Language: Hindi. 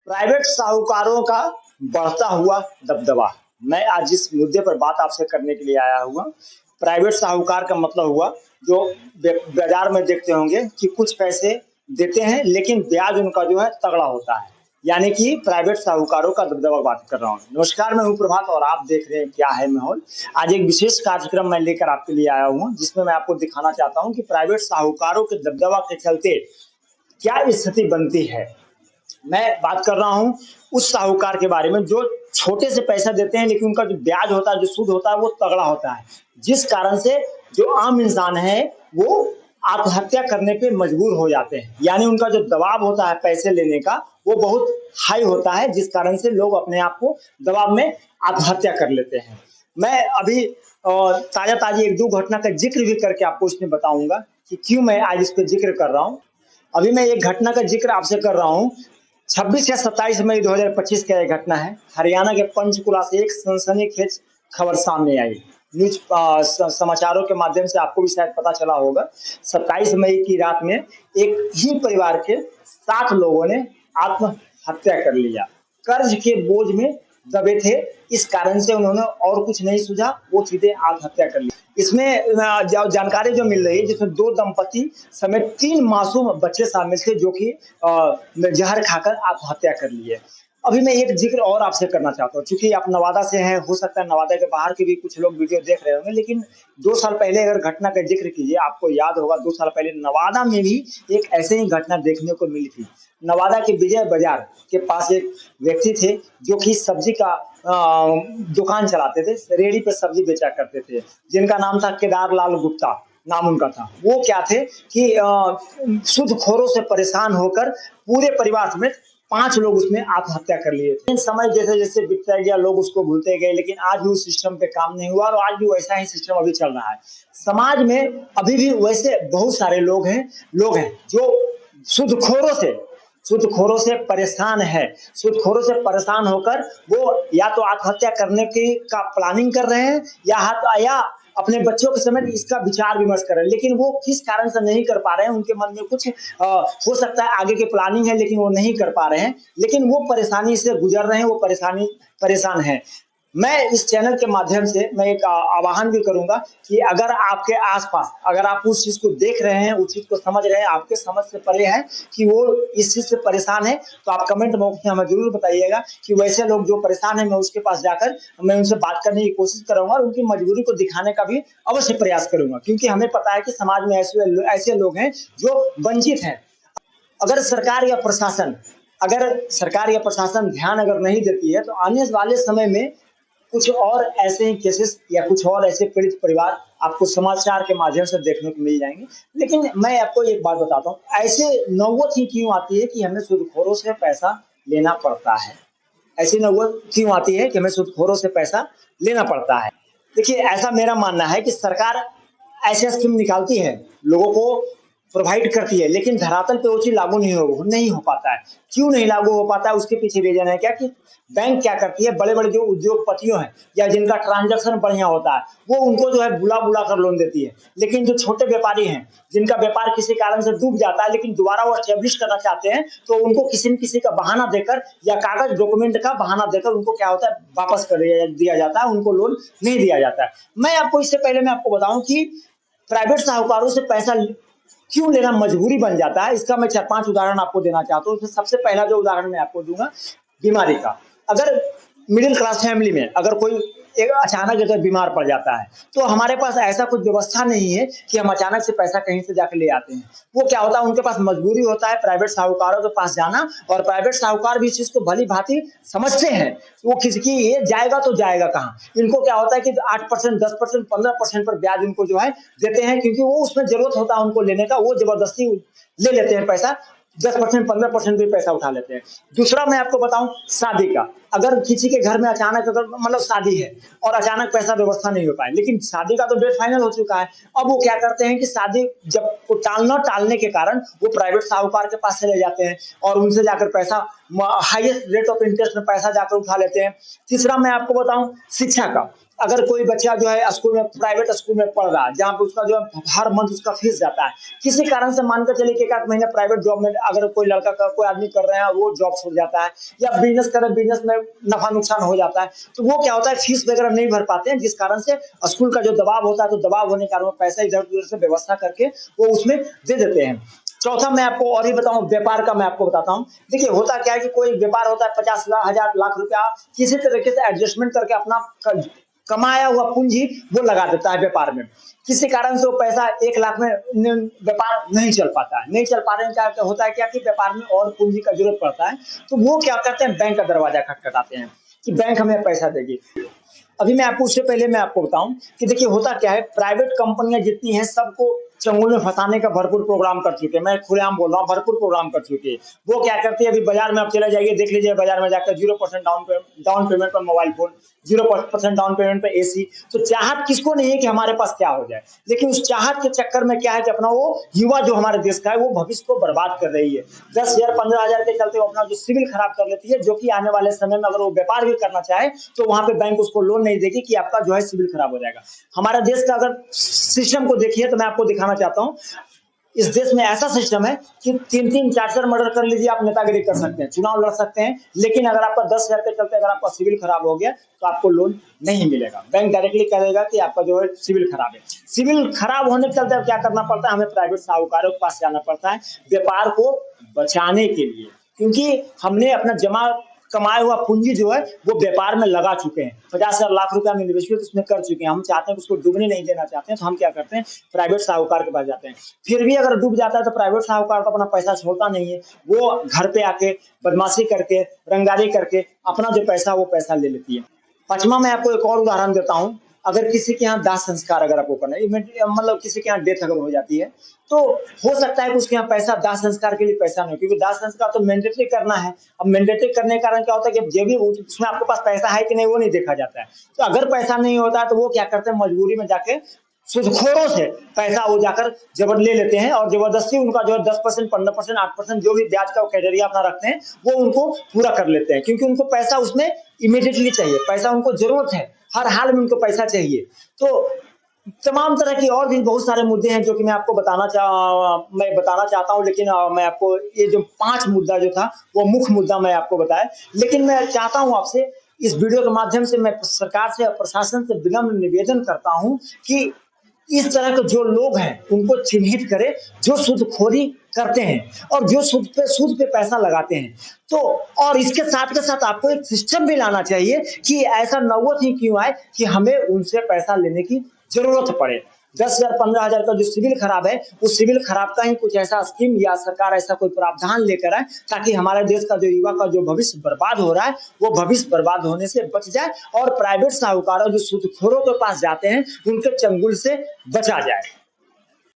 प्राइवेट साहूकारों का बढ़ता हुआ दबदबा। मैं आज जिस मुद्दे पर बात आपसे करने के लिए आया हुआ, प्राइवेट साहूकार का मतलब हुआ जो बाजार में देखते होंगे कि कुछ पैसे देते हैं लेकिन ब्याज उनका जो है तगड़ा होता है, यानी कि प्राइवेट साहूकारों का दबदबा बात कर रहा हूँ। नमस्कार, मैं हूँ प्रभात और आप देख रहे हैं क्या है माहौल। आज एक विशेष कार्यक्रम मैं लेकर आपके लिए आया हूँ जिसमें मैं आपको दिखाना चाहता हूँ कि प्राइवेट साहूकारों के दबदबा के चलते क्या स्थिति बनती है। मैं बात कर रहा हूं उस साहूकार के बारे में जो छोटे से पैसा देते हैं लेकिन उनका जो ब्याज होता है, जो सूद होता है वो तगड़ा होता है, जिस कारण से जो आम इंसान है वो आत्महत्या करने पे मजबूर हो जाते हैं। यानी उनका जो दबाव होता है पैसे लेने का वो बहुत हाई होता है, जिस कारण से लोग अपने आप को दबाव में आत्महत्या कर लेते हैं। मैं अभी ताजा ताजी एक दो घटना का जिक्र भी करके आपको इसमें बताऊंगा कि क्यों मैं आज इस पर जिक्र कर रहा हूँ। अभी मैं एक घटना का जिक्र आपसे कर रहा हूँ। 26 या 27 मई 2025 का यह घटना है। हरियाणा के पंचकुला से एक सनसनीखेज खबर सामने आई। न्यूज समाचारों के माध्यम से आपको भी शायद पता चला होगा। 27 मई की रात में एक ही परिवार के 7 लोगों ने आत्महत्या कर लिया। कर्ज के बोझ में दबे थे, इस कारण से उन्होंने और कुछ नहीं सूझा, वो सीधे आत्महत्या कर ली। इसमें जानकारी जो मिल रही है जिसमें 2 दंपति समेत 3 मासूम बच्चे शामिल थे जो कि जहर खाकर आत्महत्या कर लिए। अभी मैं एक जिक्र और आपसे करना चाहता हूँ, क्योंकि आप नवादा से हैं, हो सकता है नवादा के बाहर के भी कुछ लोग वीडियो देख रहे होंगे, लेकिन 2 साल पहले अगर घटना का जिक्र कीजिए, आपको याद होगा 2 साल पहले नवादा में भी एक ऐसे ही घटना देखने को मिली थी। नवादा के विजय बाजार के पास एक व्यक्ति थे जो कि सब्जी का दुकान चलाते थे, रेहड़ी पे सब्जी बेचा करते थे, जिनका नाम था केदार लाल गुप्ता, नाम उनका था। वो क्या थे कि सूदखोरों से परेशान होकर पूरे परिवार समेत 5 लोग उसमें आत्महत्या कर लिए थे। समय जैसे जैसे बीतता गया लोग उसको भूलते गए, लेकिन आज भी उस सिस्टम पे काम नहीं हुआ और आज भी वैसा ही सिस्टम अभी चल रहा है। समाज में अभी भी वैसे बहुत सारे लोग हैं जो सूदखोरों से परेशान है। सूदखोरों से परेशान होकर वो या तो आत्महत्या करने की का प्लानिंग कर रहे हैं या अपने बच्चों के समेत इसका विचार विमर्श कर रहे हैं, लेकिन वो किस कारण से नहीं कर पा रहे हैं। उनके मन में कुछ हो सकता है आगे की प्लानिंग है लेकिन वो नहीं कर पा रहे हैं, लेकिन वो परेशानी से गुजर रहे हैं, वो परेशान है। मैं इस चैनल के माध्यम से मैं एक आह्वान भी करूंगा कि अगर आपके आसपास अगर आप उस चीज को देख रहे हैं, उस चीज को समझ रहे हैं, आपके समझ से परे है कि वो इस चीज से परेशान है, तो आप कमेंट बॉक्स में हमें जरूर बताइएगा कि वैसे लोग जो परेशान है मैं उसके पास जाकर मैं उनसे बात करने की कोशिश करूंगा और उनकी मजबूरी को दिखाने का भी अवश्य प्रयास करूंगा, क्योंकि हमें पता है कि समाज में ऐसे लोग हैं जो वंचित हैं। अगर सरकार या प्रशासन ध्यान अगर नहीं देती है तो आने वाले समय में कुछ और ऐसे ही केसेस या कुछ और ऐसे पीड़ित परिवार आपको समाचार के माध्यम से देखने को मिल जाएंगे। लेकिन मैं आपको एक बात बताता हूँ, ऐसे नौबत ही क्यों आती है कि हमें सूदखोरों से पैसा लेना पड़ता है। ऐसी नौबत क्यों आती है कि हमें सूदखोरों से पैसा लेना पड़ता है। देखिए, ऐसा मेरा मानना है कि सरकार ऐसे स्कीम निकालती है, लोगों को प्रोवाइड करती है, लेकिन धरातल पे वो चीज लागू नहीं हो पाता है। क्यों नहीं लागू हो पाता है, उसके पीछे रीजन है क्या कि बैंक क्या करती है, बड़े बड़े जो उद्योगपतियों हैं या जिनका ट्रांजैक्शन बढ़िया होता है वो उनको जो है बुला बुला कर लोन देती है, लेकिन जो छोटे व्यापारी हैं जिनका व्यापार किसी कारण से डूब जाता है लेकिन दोबारा वो एस्टेब्लिश करना चाहते हैं, तो उनको किसी न किसी का बहाना देकर या कागज डॉक्यूमेंट का बहाना देकर उनको क्या होता है वापस कर दिया जाता है, उनको लोन नहीं दिया जाता है। मैं आपको इससे पहले मैं आपको बताऊं कि प्राइवेट साहूकारों से पैसा क्यों लेना मजबूरी बन जाता है, इसका मैं 4-5 उदाहरण आपको देना चाहता हूँ। उसमें सबसे पहला जो उदाहरण मैं आपको दूंगा बीमारी का। अगर मिडिल क्लास फैमिली में अगर कोई एक अचानक अगर बीमार पड़ जाता है तो हमारे पास ऐसा कुछ व्यवस्था नहीं है कि हम अचानक से पैसा कहीं से जाके ले आते हैं। वो क्या होता है, उनके पास मजबूरी होता है प्राइवेट साहूकारों के पास जाना, और प्राइवेट साहूकार भी इस चीज को भली भांति समझते हैं। वो किसकी ये जाएगा तो जाएगा कहाँ। इनको क्या होता है कि 8%, 10%, 15% पर ब्याज उनको जो है देते हैं, क्योंकि वो उसमें जरूरत होता है उनको लेने का, वो जबरदस्ती ले लेते हैं पैसा, 10%, 15% भी पैसा उठा लेते हैं। दूसरा मैं आपको बताऊं शादी का। अगर किसी के घर में अचानक अगर मतलब शादी है और अचानक पैसा व्यवस्था नहीं हो पाए, लेकिन शादी का तो डेट फाइनल हो चुका है, अब वो क्या करते हैं कि शादी जब टालने के कारण वो प्राइवेट साहूकार के पास चले जाते हैं और उनसे जाकर पैसा हाईएस्ट रेट ऑफ इंटरेस्ट में पैसा जाकर उठा लेते हैं। तीसरा मैं आपको बताऊं शिक्षा का। अगर कोई बच्चा जो है स्कूल में, प्राइवेट स्कूल में पढ़ रहा है, जहाँ पे उसका जो है हर मंथ उसका फीस जाता है, किसी कारण से मानकर चलिए कि एक आध महीने प्राइवेट जॉब में अगर कोई लड़का का कोई आदमी कर रहे हैं और वो जॉब छूट जाता है, या बिजनेस कर रहे हैं, बिजनेस में नफा नुकसान हो जाता है, तो वो क्या होता है, फीस वगैरह नहीं भर पाते हैं, जिस कारण से स्कूल का जो दबाव होता है, तो दबाव होने के कारण वो पैसा इधर उधर से व्यवस्था करके वो उसमें दे देते हैं। चौथा मैं आपको और ही बताऊं, व्यापार का मैं आपको बताता हूं। देखिए होता क्या है कि कोई व्यापार होता है, 50,000 लाख रुपया किसी तरीके से एडजस्टमेंट करके अपना कमाया हुआ पूंजी वो लगा देता है व्यापार में। किसी कारण से वो पैसा 1 लाख में व्यापार नहीं चल पाता है, नहीं चल पाने में क्या होता है क्या कि व्यापार में और पूंजी का जरूरत पड़ता है, तो वो क्या करते हैं, बैंक का दरवाजा खटखटाते हैं कि बैंक हमें पैसा देगी। अभी मैं आपको, उससे पहले मैं आपको बताऊं कि देखिए होता क्या है, प्राइवेट कंपनियां जितनी हैं सबको चंगुल में फंसाने का भरपूर प्रोग्राम कर चुके हैं। मैं खुलेआम बोल रहा हूँ, भरपूर प्रोग्राम कर चुके हैं। वो क्या करती है, अभी बाजार में आप चले जाइए, देख लीजिए बाजार में जाकर 0% डाउन पेमेंट पर मोबाइल फोन, 0% डाउन पेमेंट पर एसी। तो चाहत किसको नहीं है कि हमारे पास क्या हो जाए, लेकिन उस चाहत के चक्कर में क्या है कि अपना वो युवा जो हमारे देश का है वो भविष्य को बर्बाद कर रही है। 10,000 15,000 के चलते वो अपना जो सिविल खराब कर लेती है, जो कि आने वाले समय में अगर वो व्यापार भी करना चाहे तो वहां पे बैंक उसको लोन नहीं देगी कि आपका जो है सिविल खराब हो जाएगा। हमारे देश का अगर सिस्टम को देखिए तो मैं आपको दिखाना चाहता हूँ, इस देश में ऐसा सिस्टम है कि 3-3 4-4 मर्डर कर लीजिए, आप नेतागिरी कर सकते हैं, चुनाव लड़ सकते हैं, लेकिन अगर आपका 10,000 के चलते अगर आपका सिविल खराब हो गया तो आपको लोन नहीं मिलेगा। बैंक डायरेक्टली कहेगा कि आपका जो है सिविल खराब है। सिविल खराब होने के चलते अब क्या करना पड़ता है, हमें प्राइवेट साहूकारों के पास जाना पड़ता है व्यापार को बचाने के लिए, क्योंकि हमने अपना जमा कमाया हुआ पूंजी जो है वो व्यापार में लगा चुके हैं। 50,000 लाख रुपया हम इन्वेस्टमेंट उसमें कर चुके हैं, हम चाहते हैं उसको डूबने नहीं देना चाहते हैं, तो हम क्या करते हैं, प्राइवेट साहूकार के पास जाते हैं। फिर भी अगर डूब जाता है तो प्राइवेट साहूकार तो अपना पैसा छोड़ता नहीं है, वो घर पे आके बदमाशी करके, रंगदारी करके अपना जो पैसा वो पैसा ले लेती है। पांचवा मैं आपको एक और उदाहरण देता हूँ, अगर किसी के यहाँ दाह संस्कार अगर आपको करना है, मतलब किसी के यहाँ डेथ अगर हो जाती है, तो हो सकता है कि उसके यहाँ पैसा दाह संस्कार के लिए पैसा नहीं, क्योंकि दाह संस्कार तो मैंडेटरी करना है। अब मैंडेटरी करने के कारण क्या होता है कि जो भी उसमें आपके पास पैसा है कि नहीं वो नहीं देखा जाता है। तो अगर पैसा नहीं होता है तो वो क्या करते हैं, मजबूरी में जाके सूदखोरों से पैसा वो जाकर जबर ले लेते हैं, और जबरदस्ती उनका जो है 10%, 15%, 8% जो भी ब्याज का क्राइटेरिया अपना रखते हैं वो उनको पूरा कर लेते हैं, क्योंकि उनको पैसा उसमें इमीडिएटली चाहिए, पैसा उनको जरूरत है, हर हाल में उनको पैसा चाहिए। तो तमाम तरह की और भी बहुत सारे मुद्दे हैं जो कि मैं बताना चाहता हूं, लेकिन मैं आपको ये जो 5 मुद्दा जो था वो मुख्य मुद्दा मैं आपको बताया। लेकिन मैं चाहता हूं आपसे इस वीडियो के माध्यम से, मैं सरकार से और प्रशासन से विनम्र निवेदन करता हूं कि इस तरह के जो लोग हैं उनको चिन्हित करें, जो सूदखोरी करते हैं और जो सूद पे पैसा लगाते हैं। तो और इसके साथ के साथ आपको एक सिस्टम भी लाना चाहिए कि ऐसा नौबत ही क्यों आए कि हमें उनसे पैसा लेने की जरूरत पड़े। 10,000 15,000 का जो सिविल खराब है, उस सिविल खराब का ही कुछ ऐसा स्कीम या सरकार ऐसा कोई प्रावधान लेकर आए ताकि हमारे देश का जो युवा का जो भविष्य बर्बाद हो रहा है वो भविष्य बर्बाद होने से बच जाए, और प्राइवेट साहूकारों जो सूदखोरों के पास जाते हैं उनके चंगुल से बचा जाए।